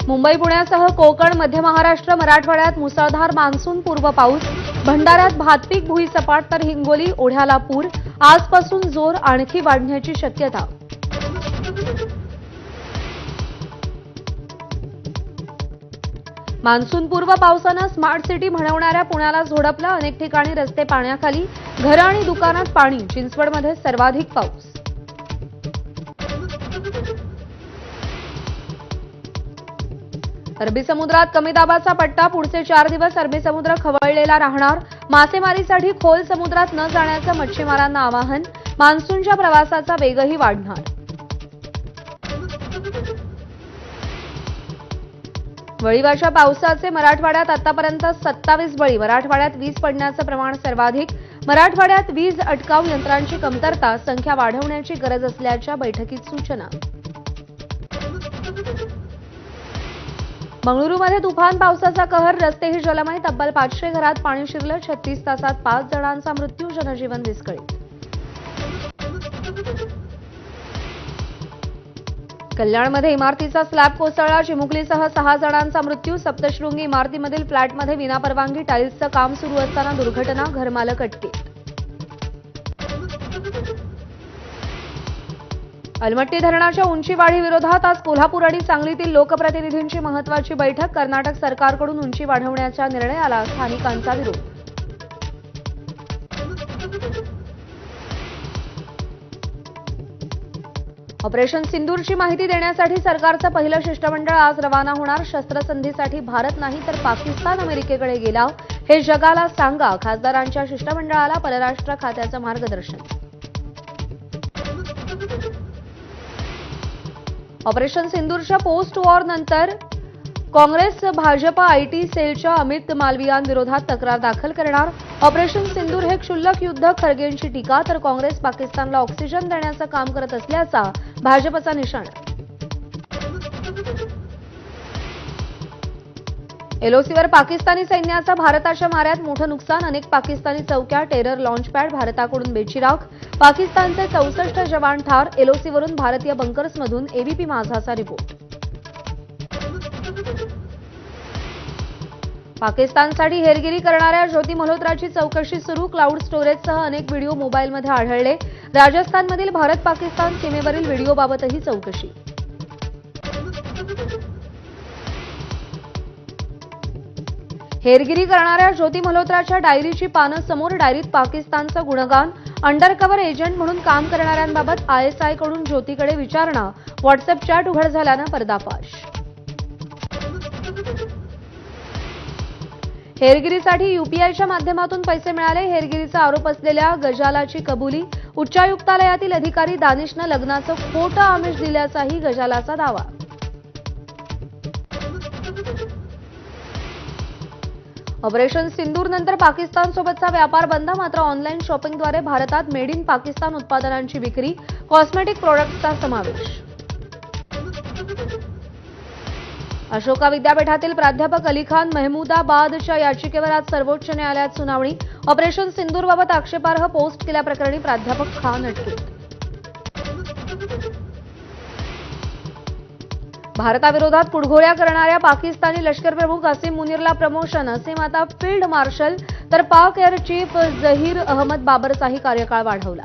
मुंबई पुण्यासह कोकण, मध्य महाराष्ट्र, मराठवाड्यात मुसळधार मान्सून पूर्व पाऊस. भंडाऱ्यात भातपीक भुईसपाट तर हिंगोली ओढ्याला पूर. आजपासून जोर आणखी वाढण्याची शक्यता. मान्सूनपूर्व पावसानं स्मार्ट सिटी म्हणवणाऱ्या पुण्याला झोडपलं. अनेक ठिकाणी रस्ते पाण्याखाली, घरं आणि दुकानात पाणी. चिंचवडमध्ये सर्वाधिक पाऊस. अरबी समुद्रात कमी दाबाचा पट्टा. पुढचे 4 दिवस अरबी समुद्र खवळलेला राहणार. मासेमारीसाठी खोल समुद्रात न जाण्याचं मच्छीमारांना आवाहन. मान्सूनच्या प्रवासाचा वेगही वाढणार. वळीवाच्या पावसाचे मराठवाड्यात आतापर्यंत 27 बळी. मराठवाड्यात वीज पडण्याचं प्रमाण सर्वाधिक. मराठवाड्यात वीज अटकाव यंत्रांची कमतरता. संख्या वाढवण्याची गरज असल्याच्या बैठकीत सूचना. बंगळुरूमध्ये तुफान पावसाचा कहर. रस्तेही जलमय. तब्बल 500 घरात पाणी शिरलं. 36 तासात 5 जणांचा मृत्यू. जनजीवन विस्कळीत. कल्याणमध्ये इमारतीचा स्लॅब कोसळला. चिमुकलीसह 6 जणांचा मृत्यू. सप्तशृंगी इमारतीमधील फ्लॅटमध्ये विनापरवानगी टाईल्सचं काम सुरू असताना दुर्घटना. घरमालक अटकेत. अलमट्टी धरणाच्या उंचीवाढीविरोधात आज कोल्हापूर आणि सांगलीतील लोकप्रतिनिधींची महत्त्वाची बैठक. कर्नाटक सरकारकडून उंची वाढवण्याच्या निर्णयाला स्थानिकांचा विरोध. ऑपरेशन सिंदूरची माहिती देण्यासाठी सरकारचं पहिलं शिष्टमंडळ आज रवाना होणार. शस्त्रसंधीसाठी भारत नाही तर पाकिस्तान अमेरिकेकडे गेला. हे जगाला सांगा. खासदारांच्या शिष्टमंडळाला परराष्ट्र खात्याचं मार्गदर्शन. ऑपरेशन सिंदूरच्या पोस्ट वॉर नंतर काँग्रेस भाजप आयटी सेलच्या अमित मालवियांविरोधात तक्रार दाखल करणार. ऑपरेशन सिंदूर हे क्षुल्लक युद्ध. खरगेंची टीका. तर काँग्रेस पाकिस्तानला ऑक्सिजन देण्याचं काम करत असल्याचा भाजपचा निशाणा. एलओसीवर पाकिस्तानी सैन्याचा भारताच्या माऱ्यात मोठं नुकसान. अनेक पाकिस्तानी चौक्या, टेरर लॉन्चपॅड भारताकडून बेचिराख. पाकिस्तानचे 64 जवान ठार. एलओसीवरून भारतीय बंकर्समधून एबीपी माझाचा रिपोर्ट. पाकिस्तानसाठी हेरगिरी करणाऱ्या ज्योती मल्होत्राची चौकशी सुरू. क्लाउड स्टोरेजसह अनेक व्हिडिओ मोबाईलमध्ये आढळले. राजस्थानमधील भारत पाकिस्तान सीमेवरील व्हिडिओबाबतही चौकशी. हेरगिरी करणाऱ्या ज्योती मल्होत्राच्या डायरीची पानं समोर. डायरीत पाकिस्तानचं गुणगान. अंडरकव्हर एजंट म्हणून काम करणाऱ्यांबाबत आयएसआयकडून ज्योतीकडे विचारणा. व्हॉट्सअप चॅट उघड झाल्यानं पर्दाफाश. हेरगिरीसाठी यूपीआयच्या माध्यमातून पैसे मिळाले. हेरगिरीचा आरोप असलेल्या गजालाची कबुली. उच्चायुक्तालयातील अधिकारी दानिशनं लग्नाचं खोटं आमिष दिल्याचाही गजालाचा दावा. ऑपरेशन सिंदूर नंतर पाकिस्तानसोबतचा व्यापार बंद. मात्र ऑनलाईन शॉपिंगद्वारे भारतात मेड इन पाकिस्तान उत्पादनांची विक्री. कॉस्मेटिक प्रोडक्ट्सचा समावेश. अशोका विद्यापीठातील प्राध्यापक अली खान महमूदाबादच्या याचिकेवर आज सर्वोच्च न्यायालयात सुनावणी. ऑपरेशन सिंदूरबाबत आक्षेपार्ह पोस्ट केल्याप्रकरणी प्राध्यापक खान अटकेत. भारताविरोधात पुढघोड्या करणाऱ्या पाकिस्तानी लष्करप्रमुख असीम मुनीरला प्रमोशन. असीम आता फील्ड मार्शल. तर पाक एअर चीफ झहीर अहमद बाबरचाही कार्यकाळ वाढवला.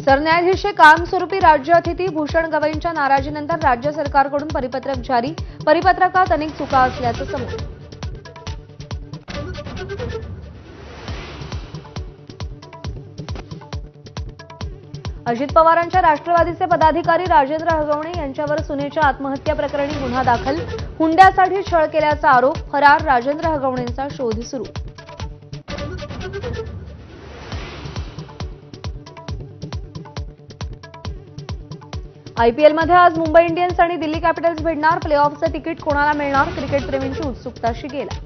सरन्यायाधीश कायमस्वरूपी राज्य अतिथी. भूषण गवईंच्या नाराजीनंतर राज्य सरकारकडून परिपत्रक जारी. परिपत्रकात अनेक चुका असल्याचं समोर. अजित पवारांच्या राष्ट्रवादीचे पदाधिकारी राजेंद्र हगवणे यांच्यावर सुनेच्या आत्महत्या प्रकरणी गुन्हा दाखल. हुंड्यासाठी छळ केल्याचा आरोप. फरार राजेंद्र हगवणेंचा शोध सुरू. आयपीएलमध्ये आज मुंबई इंडियन्स आणि दिल्ली कॅपिटल्स भिडणार. प्लेऑफचं तिकीट कोणाला मिळणार? क्रिकेटप्रेमींची उत्सुकता शिगेला.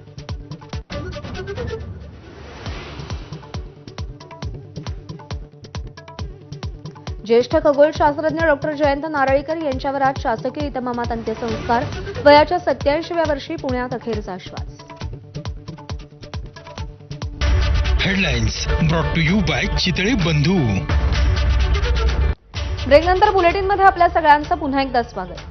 ज्येष्ठ खगोलशास्त्रज्ञ डॉक्टर जयंत नारळीकर यांच्यावर आज शासकीय इतमामात अंत्यसंस्कार. वयाच्या 87व्या वर्षी पुण्यात अखेरचा श्वास. Headlines brought to you by Chitale Bandhu. ब्रेकनंतर बुलेटिनमध्ये आपल्या सगळ्यांचं पुन्हा एकदा स्वागत.